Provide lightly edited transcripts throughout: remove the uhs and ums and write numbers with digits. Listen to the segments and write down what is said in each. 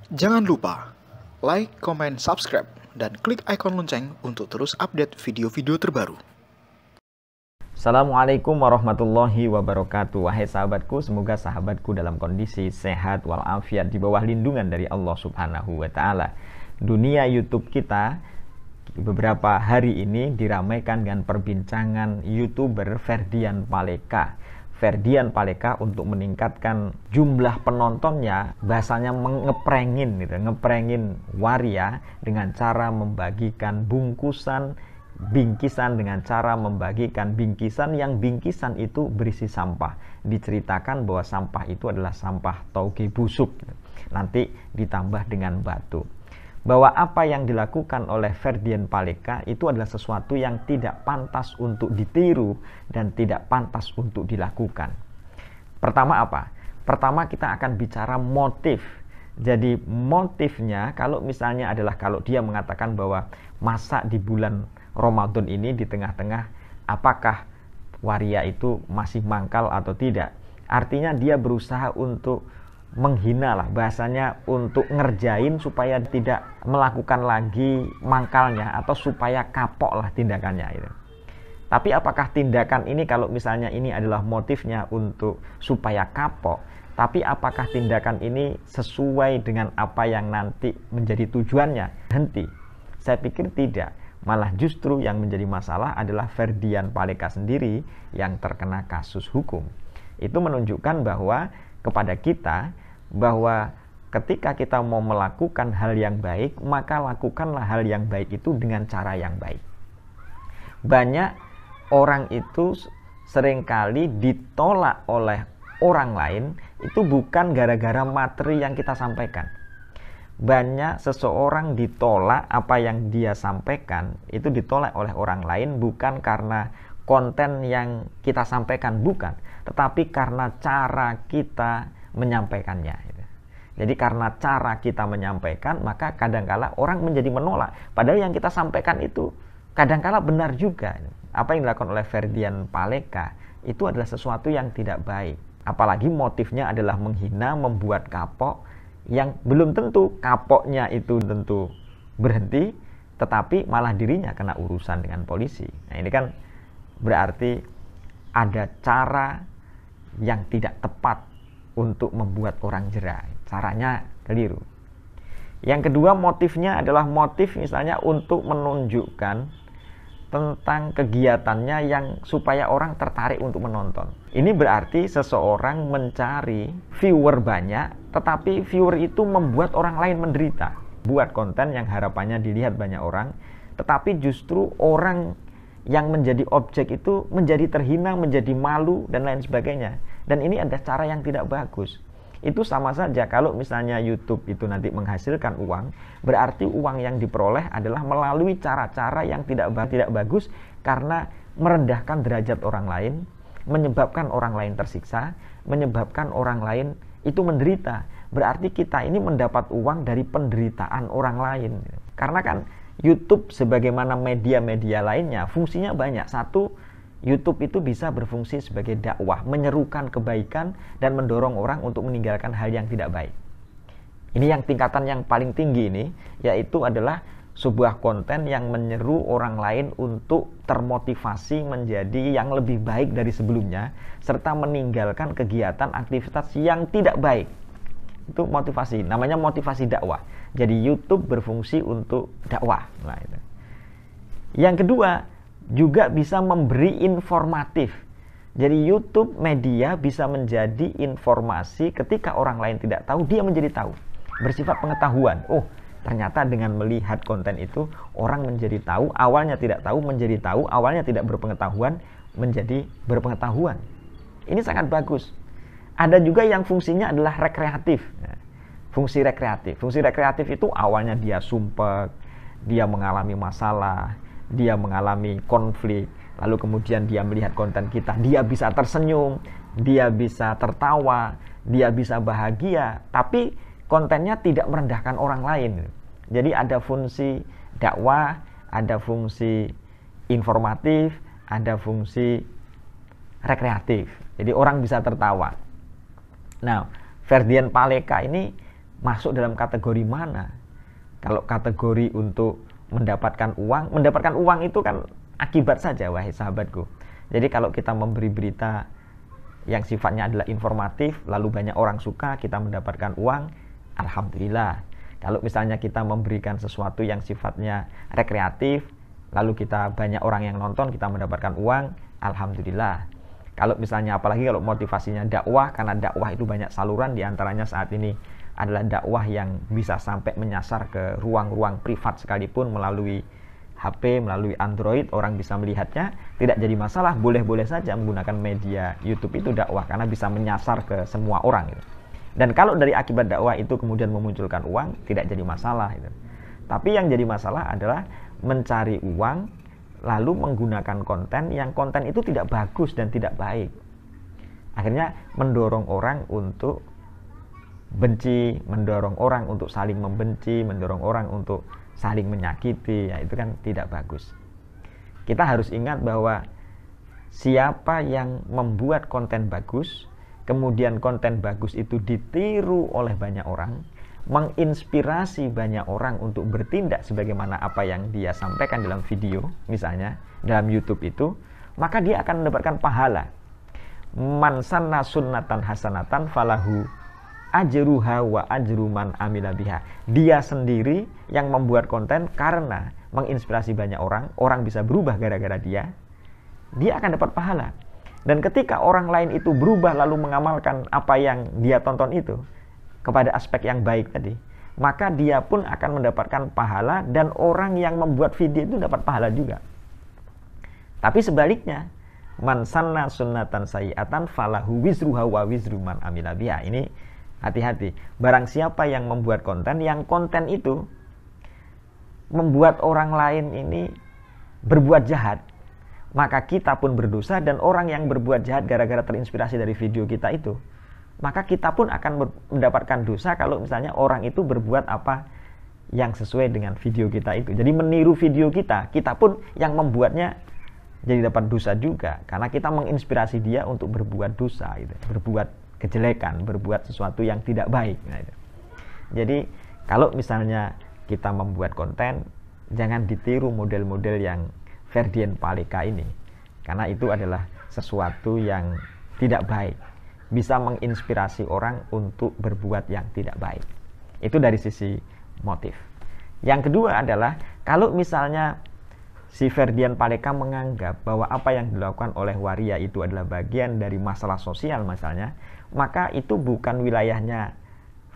Jangan lupa like, comment, subscribe, dan klik icon lonceng untuk terus update video-video terbaru. Assalamualaikum warahmatullahi wabarakatuh. Wahai sahabatku, semoga sahabatku dalam kondisi sehat walafiat di bawah lindungan dari Allah Subhanahu wa Ta'ala. Dunia YouTube kita beberapa hari ini diramaikan dengan perbincangan YouTuber Ferdian Paleka. Ferdian Paleka untuk meningkatkan jumlah penontonnya, bahasanya ngeprengin gitu, ngeprengin waria dengan cara membagikan bingkisan dengan cara membagikan bingkisan yang bingkisan itu berisi sampah. Diceritakan bahwa sampah itu adalah sampah tauge busuk, nanti ditambah dengan batu. Bahwa apa yang dilakukan oleh Ferdian Paleka itu adalah sesuatu yang tidak pantas untuk ditiru dan tidak pantas untuk dilakukan. Pertama apa? Pertama kita akan bicara motif. Jadi motifnya kalau misalnya adalah kalau dia mengatakan bahwa masa di bulan Ramadan ini di tengah-tengah apakah waria itu masih mangkal atau tidak. Artinya dia berusaha untuk menghina lah, bahasanya untuk ngerjain supaya tidak melakukan lagi mangkalnya atau supaya kapok lah tindakannya itu. Tapi apakah tindakan ini kalau misalnya ini adalah motifnya untuk supaya kapok, tapi apakah tindakan ini sesuai dengan apa yang nanti menjadi tujuannya? Henti. Saya pikir tidak. Malah justru yang menjadi masalah adalah Ferdian Paleka sendiri yang terkena kasus hukum. Itu menunjukkan bahwa kepada kita bahwa ketika kita mau melakukan hal yang baik, maka lakukanlah hal yang baik itu dengan cara yang baik. Banyak orang itu seringkali ditolak oleh orang lain itu bukan gara-gara materi yang kita sampaikan. Banyak seseorang ditolak apa yang dia sampaikan itu ditolak oleh orang lain bukan karena konten yang kita sampaikan, bukan, tetapi karena cara kita menyampaikannya. Jadi karena cara kita menyampaikan, maka kadangkala orang menjadi menolak. Padahal yang kita sampaikan itu kadangkala benar juga. Apa yang dilakukan oleh Ferdian Paleka itu adalah sesuatu yang tidak baik. Apalagi motifnya adalah menghina, membuat kapok, yang belum tentu kapoknya itu tentu berhenti, tetapi malah dirinya kena urusan dengan polisi. Nah ini kan berarti ada cara yang tidak tepat untuk membuat orang jera. Caranya keliru. Yang kedua motifnya adalah motif misalnya untuk menunjukkan tentang kegiatannya yang supaya orang tertarik untuk menonton. Ini berarti seseorang mencari viewer banyak, tetapi viewer itu membuat orang lain menderita. Buat konten yang harapannya dilihat banyak orang, tetapi justru orang yang menjadi objek itu menjadi terhina, menjadi malu, dan lain sebagainya. Dan ini ada cara yang tidak bagus. Itu sama saja kalau misalnya YouTube itu nanti menghasilkan uang, berarti uang yang diperoleh adalah melalui cara-cara yang tidak bagus karena merendahkan derajat orang lain, menyebabkan orang lain tersiksa, menyebabkan orang lain itu menderita. Berarti kita ini mendapat uang dari penderitaan orang lain. Karena kan YouTube sebagaimana media-media lainnya fungsinya banyak. Satu, YouTube itu bisa berfungsi sebagai dakwah, menyerukan kebaikan dan mendorong orang untuk meninggalkan hal yang tidak baik. Ini yang tingkatan yang paling tinggi ini, yaitu adalah sebuah konten yang menyeru orang lain untuk termotivasi menjadi yang lebih baik dari sebelumnya, serta meninggalkan kegiatan aktivitas yang tidak baik. Itu motivasi, namanya motivasi dakwah. Jadi YouTube berfungsi untuk dakwah. Nah, itu. Yang kedua, juga bisa memberi informatif. Jadi YouTube media bisa menjadi informasi ketika orang lain tidak tahu, dia menjadi tahu. Bersifat pengetahuan. Oh, ternyata dengan melihat konten itu orang menjadi tahu, awalnya tidak tahu menjadi tahu, awalnya tidak berpengetahuan menjadi berpengetahuan. Ini sangat bagus. Ada juga yang fungsinya adalah rekreatif. Fungsi rekreatif. Fungsi rekreatif itu awalnya dia sumpek, dia mengalami masalah, dia mengalami konflik, lalu kemudian dia melihat konten kita, dia bisa tersenyum, dia bisa tertawa, dia bisa bahagia, tapi kontennya tidak merendahkan orang lain. Jadi ada fungsi dakwah, ada fungsi informatif, ada fungsi rekreatif. Jadi orang bisa tertawa. Nah, Ferdian Paleka ini masuk dalam kategori mana. Kalau kategori untuk mendapatkan uang itu kan akibat saja, wahai sahabatku. Jadi kalau kita memberi berita yang sifatnya adalah informatif, lalu banyak orang suka, kita mendapatkan uang, alhamdulillah. Kalau misalnya kita memberikan sesuatu yang sifatnya rekreatif, lalu kita banyak orang yang nonton, kita mendapatkan uang, alhamdulillah. Kalau misalnya apalagi kalau motivasinya dakwah, karena dakwah itu banyak saluran, diantaranya saat ini adalah dakwah yang bisa sampai menyasar ke ruang-ruang privat sekalipun melalui HP, melalui Android, orang bisa melihatnya, tidak jadi masalah, boleh-boleh saja menggunakan media YouTube itu dakwah, karena bisa menyasar ke semua orang gitu. Dan kalau dari akibat dakwah itu kemudian memunculkan uang, tidak jadi masalah gitu. Tapi yang jadi masalah adalah mencari uang lalu menggunakan konten yang konten itu tidak bagus dan tidak baik. Akhirnya mendorong orang untuk benci, mendorong orang untuk saling membenci, mendorong orang untuk saling menyakiti, ya itu kan tidak bagus. Kita harus ingat bahwa siapa yang membuat konten bagus, kemudian konten bagus itu ditiru oleh banyak orang, menginspirasi banyak orang untuk bertindak sebagaimana apa yang dia sampaikan dalam video, misalnya dalam YouTube itu, maka dia akan mendapatkan pahala. Man sanna sunnatan hasanatan falahu ajruha wa ajru man amila biha. Dia sendiri yang membuat konten karena menginspirasi banyak orang, orang bisa berubah gara-gara dia akan dapat pahala. Dan ketika orang lain itu berubah lalu mengamalkan apa yang dia tonton itu kepada aspek yang baik tadi, maka dia pun akan mendapatkan pahala dan orang yang membuat video itu dapat pahala juga. Tapi sebaliknya, man sanna sunnatan sayyi'atan falahu wizruha wa wizru man amila biha. Ini hati-hati. Barang siapa yang membuat konten, yang konten itu membuat orang lain ini berbuat jahat, maka kita pun berdosa, dan orang yang berbuat jahat gara-gara terinspirasi dari video kita itu, maka kita pun akan mendapatkan dosa kalau misalnya orang itu berbuat apa yang sesuai dengan video kita itu. Jadi meniru video kita, kita pun yang membuatnya jadi dapat dosa juga, karena kita menginspirasi dia untuk berbuat dosa, gitu, berbuat kejelekan, berbuat sesuatu yang tidak baik. Nah, itu. Jadi kalau misalnya kita membuat konten, jangan ditiru model-model yang Ferdian Paleka ini, karena itu adalah sesuatu yang tidak baik, bisa menginspirasi orang untuk berbuat yang tidak baik. Itu dari sisi motif. Yang kedua adalah kalau misalnya si Ferdian Paleka menganggap bahwa apa yang dilakukan oleh waria itu adalah bagian dari masalah sosial misalnya, maka itu bukan wilayahnya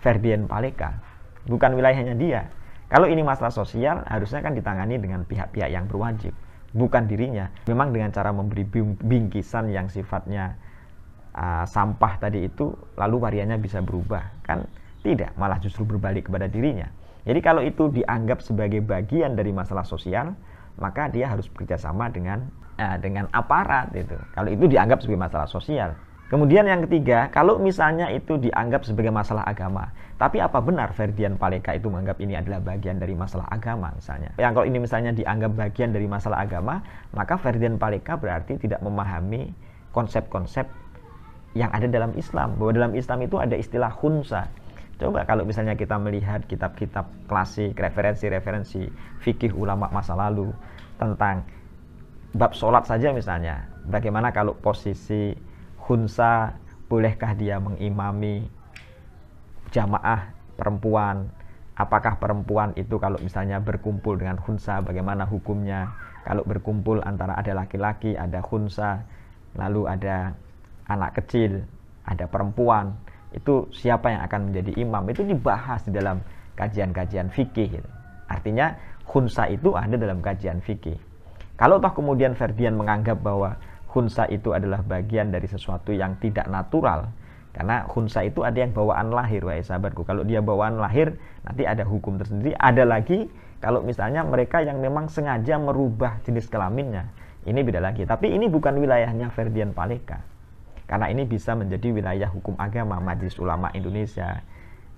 Ferdian Paleka, bukan wilayahnya dia. Kalau ini masalah sosial, harusnya kan ditangani dengan pihak-pihak yang berwajib, bukan dirinya. Memang dengan cara memberi bingkisan yang sifatnya sampah tadi itu, lalu warianya bisa berubah, kan tidak, malah justru berbalik kepada dirinya. Jadi kalau itu dianggap sebagai bagian dari masalah sosial, maka dia harus bekerja sama dengan aparat itu, kalau itu dianggap sebagai masalah sosial. Kemudian yang ketiga, kalau misalnya itu dianggap sebagai masalah agama, tapi apa benar Ferdian Paleka itu menganggap ini adalah bagian dari masalah agama misalnya? Yang kalau ini misalnya dianggap bagian dari masalah agama, maka Ferdian Paleka berarti tidak memahami konsep-konsep yang ada dalam Islam, bahwa dalam Islam itu ada istilah khunsa. Coba kalau misalnya kita melihat kitab-kitab klasik, referensi-referensi fikih ulama masa lalu tentang bab sholat saja misalnya, bagaimana kalau posisi khunsa, bolehkah dia mengimami jamaah perempuan, apakah perempuan itu kalau misalnya berkumpul dengan khunsa, bagaimana hukumnya, kalau berkumpul antara ada laki-laki, ada khunsa, lalu ada anak kecil, ada perempuan, itu siapa yang akan menjadi imam, itu dibahas di dalam kajian-kajian fikih gitu. Artinya khunsa itu ada dalam kajian fikih. Kalau toh kemudian Ferdian menganggap bahwa khunsa itu adalah bagian dari sesuatu yang tidak natural, karena khunsa itu ada yang bawaan lahir, wahai sahabatku. Kalau dia bawaan lahir, nanti ada hukum tersendiri. Ada lagi kalau misalnya mereka yang memang sengaja merubah jenis kelaminnya, ini beda lagi. Tapi ini bukan wilayahnya Ferdian Paleka, karena ini bisa menjadi wilayah hukum agama Majelis Ulama Indonesia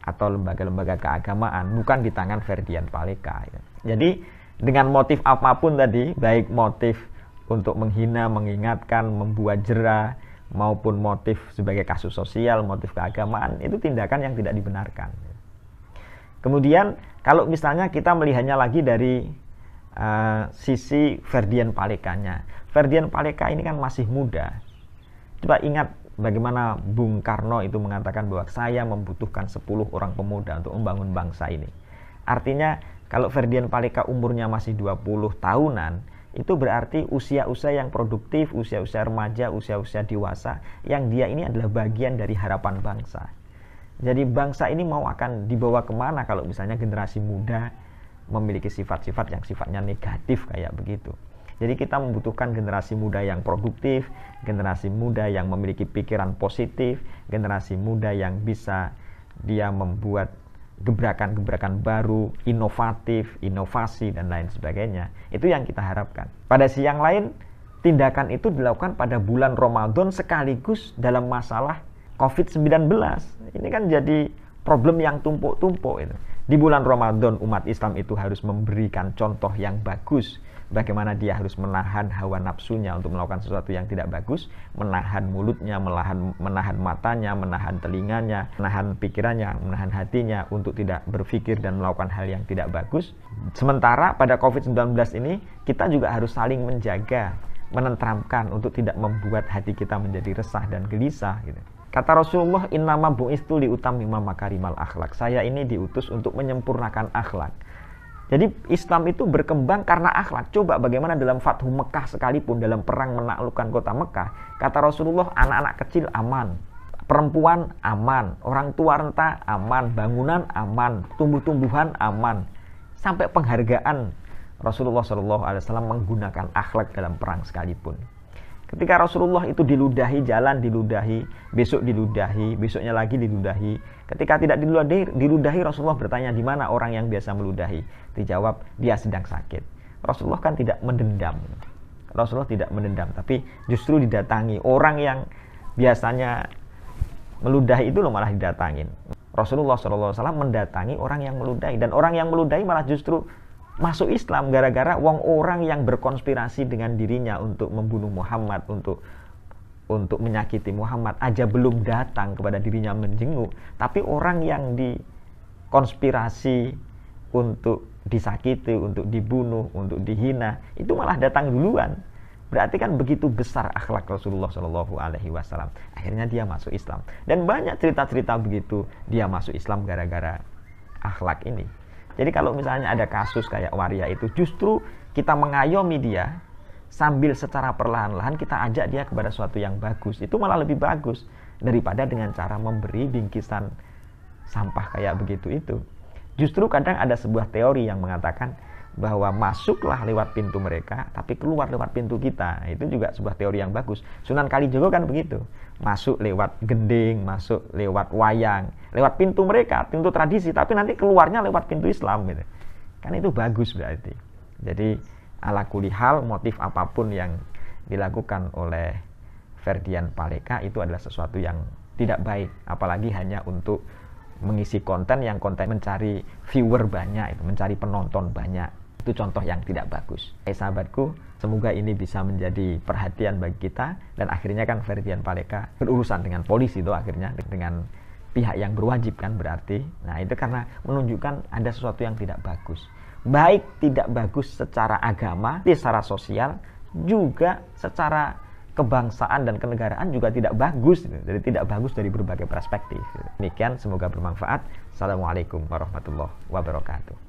atau lembaga-lembaga keagamaan, bukan di tangan Ferdian Paleka. Jadi dengan motif apapun tadi, baik motif untuk menghina, mengingatkan, membuat jera, maupun motif sebagai kasus sosial, motif keagamaan, itu tindakan yang tidak dibenarkan. Kemudian kalau misalnya kita melihatnya lagi dari sisi Ferdian Palekanya. Ferdian Paleka ini kan masih muda. Coba ingat bagaimana Bung Karno itu mengatakan bahwa saya membutuhkan 10 orang pemuda untuk membangun bangsa ini. Artinya kalau Ferdian Paleka umurnya masih 20 tahunan, itu berarti usia-usia yang produktif, usia-usia remaja, usia-usia dewasa, yang dia ini adalah bagian dari harapan bangsa. Jadi bangsa ini mau akan dibawa kemana kalau misalnya generasi muda memiliki sifat-sifat yang sifatnya negatif kayak begitu. Jadi kita membutuhkan generasi muda yang produktif, generasi muda yang memiliki pikiran positif, generasi muda yang bisa dia membuat gebrakan-gebrakan baru, inovatif, inovasi, dan lain sebagainya. Itu yang kita harapkan. Pada sisi yang lain, tindakan itu dilakukan pada bulan Ramadan sekaligus dalam masalah COVID-19. Ini kan jadi problem yang tumpuk-tumpuk itu. Di bulan Ramadan umat Islam itu harus memberikan contoh yang bagus. Bagaimana dia harus menahan hawa nafsunya untuk melakukan sesuatu yang tidak bagus, menahan mulutnya, menahan matanya, menahan telinganya, menahan pikirannya, menahan hatinya untuk tidak berpikir dan melakukan hal yang tidak bagus. Sementara pada COVID-19 ini kita juga harus saling menjaga, menenteramkan untuk tidak membuat hati kita menjadi resah dan gelisah gitu. Kata Rasulullah, innama bu'istu liutammima makarimal akhlak. Saya ini diutus untuk menyempurnakan akhlak. Jadi Islam itu berkembang karena akhlak. Coba bagaimana dalam Fathu Mekah sekalipun, dalam perang menaklukkan kota Mekah, kata Rasulullah, anak-anak kecil aman, perempuan aman, orang tua renta aman, bangunan aman, tumbuh-tumbuhan aman. Sampai penghargaan Rasulullah SAW menggunakan akhlak dalam perang sekalipun. Ketika Rasulullah itu diludahi, jalan diludahi, besok diludahi, besoknya lagi diludahi. Ketika tidak diludahi, Rasulullah bertanya, di mana orang yang biasa meludahi? Dijawab, dia sedang sakit. Rasulullah kan tidak mendendam. Rasulullah tidak mendendam, tapi justru didatangi. Orang yang biasanya meludahi itu malah didatangin. Rasulullah SAW mendatangi orang yang meludahi. Dan orang yang meludahi malah justru masuk Islam gara-gara orang yang berkonspirasi dengan dirinya untuk membunuh Muhammad, untuk menyakiti Muhammad aja belum datang kepada dirinya menjenguk, tapi orang yang dikonspirasi untuk disakiti, untuk dibunuh, untuk dihina, itu malah datang duluan. Berarti kan begitu besar akhlak Rasulullah SAW. Akhirnya dia masuk Islam. Dan banyak cerita-cerita begitu dia masuk Islam gara-gara akhlak ini. Jadi kalau misalnya ada kasus kayak Waria itu, justru kita mengayomi dia sambil secara perlahan-lahan kita ajak dia kepada sesuatu yang bagus. Itu malah lebih bagus daripada dengan cara memberi bingkisan sampah kayak begitu itu. Justru kadang ada sebuah teori yang mengatakan bahwa masuklah lewat pintu mereka, tapi keluar lewat pintu kita. Itu juga sebuah teori yang bagus. Sunan Kalijogo kan begitu. Masuk lewat gending, masuk lewat wayang, lewat pintu mereka, pintu tradisi, tapi nanti keluarnya lewat pintu Islam gitu. Kan itu bagus berarti. Jadi ala kulli hal, motif apapun yang dilakukan oleh Ferdian Paleka itu adalah sesuatu yang tidak baik, apalagi hanya untuk mengisi konten yang konten mencari viewer banyak, itu mencari penonton banyak. Itu contoh yang tidak bagus. Sahabatku, semoga ini bisa menjadi perhatian bagi kita, dan akhirnya kan Ferdian Paleka berurusan dengan polisi itu akhirnya dengan pihak yang berwajib kan berarti. Nah, itu karena menunjukkan ada sesuatu yang tidak bagus. Baik tidak bagus secara agama, secara sosial, juga secara kebangsaan dan kenegaraan juga tidak bagus. Jadi tidak bagus dari berbagai perspektif. Demikian, semoga bermanfaat. Assalamualaikum warahmatullahi wabarakatuh.